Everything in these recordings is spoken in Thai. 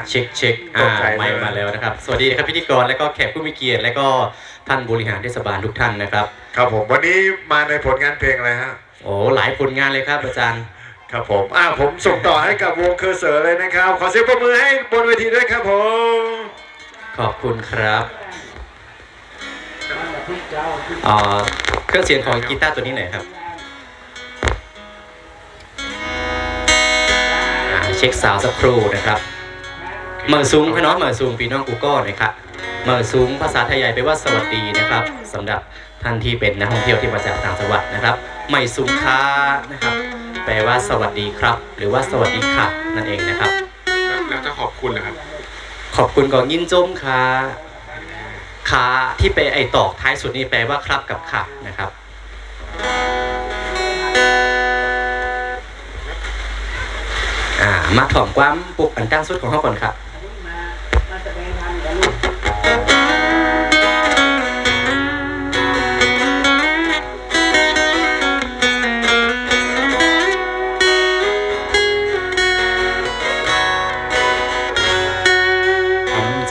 เช็คไม่มาแล้วนะครับสวัสดีนะครับพิธีกรและก็แขกผู้มีเกียรติและก็ท่านบริหารเทศบาลทุกท่านนะครับครับผมวันนี้มาในผลงานเพลงอะไรฮะโอ้หลายผลงานเลยครับอาจารย์ครับผมผมส่งต่อให้กับวงเคอร์เซอร์เลยนะครับขอเสียงปรบมือให้บนเวทีด้วยครับผมขอบคุณครับเครื่องเสียงของกีตาร์ตัวนี้หน่อยครับเช็คสาวสักครู่นะครับเมื่อซุ้งพี่น้องเมื่อซุ้งพี่น้องกูก็นะครับเมื่อซุ้งภาษาไทยใหญ่แปลว่าสวัสดีนะครับสำหรับท่านที่เป็นนักท่องเที่ยวที่มาจากต่างจังหวัดนะครับไม่ซุ้งค้านะครับแปลว่าสวัสดีครับหรือว่าสวัสดีค่ะนั่นเองนะครับแล้วจะขอบคุณนะครับขอบคุณก่อนยินจมค่ะขาที่ไปไอตอกท้ายสุดนี่แปลว่าครับกับค่ะนะครับมาถ่อมความปุกอันตั้งสุดของเขาก่อนครับ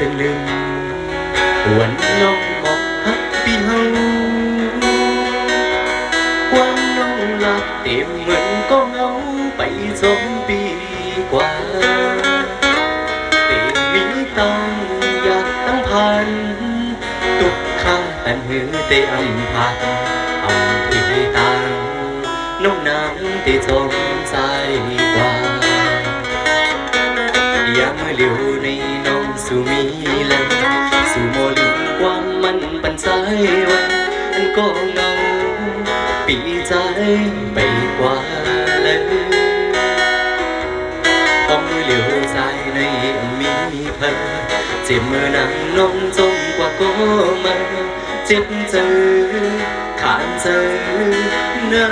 จะลืมวันน้องหอกฮักปีเฮาความน้องหลับเต็มเหมือนก็เงาไป2 ปีกว่าเต็มมีตังอยากตั้งพันตุกข้าแต่หือเตอำพันที่ต่างน้องนางที่จมใจกว่ายังเหลียวในน้องสุมีแล้วสู่โมลืมความมันปันใจวันอันก็เงาปีใจไปกว่าเลยพอมือเหลียวใจในมีเพลเจ็บมือนางน้องจมกว่าก็มาเจ็บเจอขาดเจอเนื้อ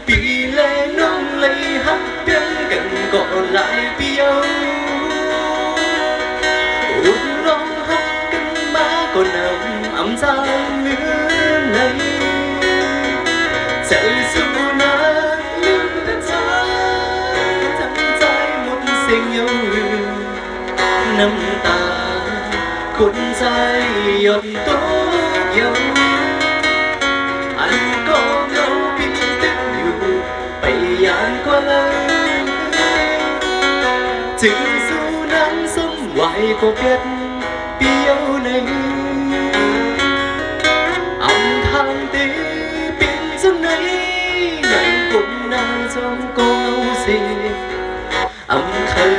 ปีเลยน้องเลยฮักเพียงกันก็หลายปีอุดลองฮักกันมาก็นำอำจางเหลือในใจสู้นะลืมแต่ใจทำใจหมดเสียงเยาน้ำตาคนใจหยดตกเยาอันก็เงาปีติดอยู่ไปอย่างกว่าเลยจึงสู้นั้นสมไหวก็เกิดเปียวในอำทางตีเป็นจังไหนนั่งกลมนางจงก็เงาเสียอำเคย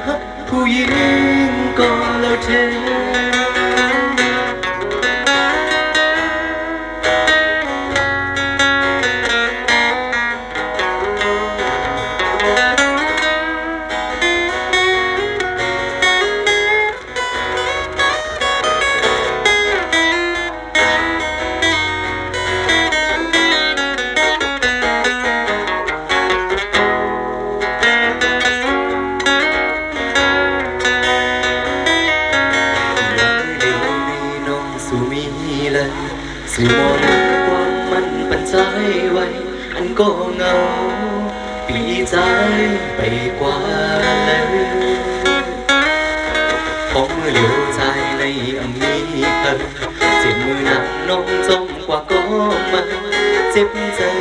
ฮักผู้หญิงก็แล้วเทสู่มองความมันปันใจไว้อันก็เงาปีใจไปกว่าเลยพอมือเหลียวใจในมีเธอเจ็บมือหนักน้องจมกว่าก็มาเจ็บเจอ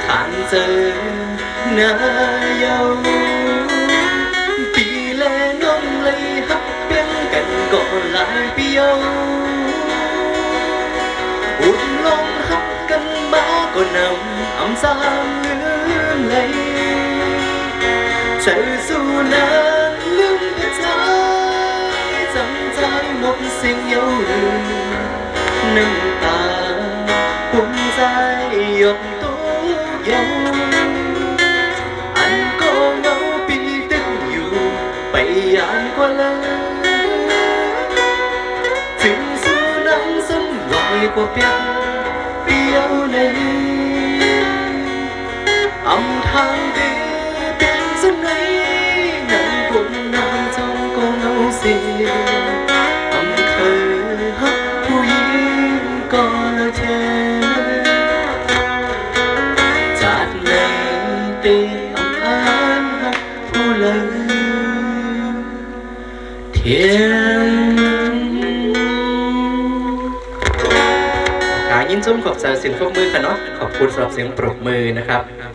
ขานเจอหน้าเยาปีแลน้องเลยฮักเพียงกันก็หลายปีอุดลงฮักกันมาก็นำอำสามลืมเลยเธอสู้นานลืมแต่ใจจำใจหมดสิ่งเยาว์น้ำตาภูมิใจหยดตัวเยาอันก็เงาปีตึงอยู่ไปอย่างกว่าเลยถึงสู้น้ำซ้ำไหวกว่าเปียวในอำทางดีเป็นจังไหนนั่งกลมนางจงก็เงาเสียอำเคยฮักผู้หญิงก็แล้วเทจากในตีอำพานฮักผู้ ยินชมขอบสารเสียงปรบมือค่ะเนาะขอบคุณสำหรับเสียงปรบมือนะครับ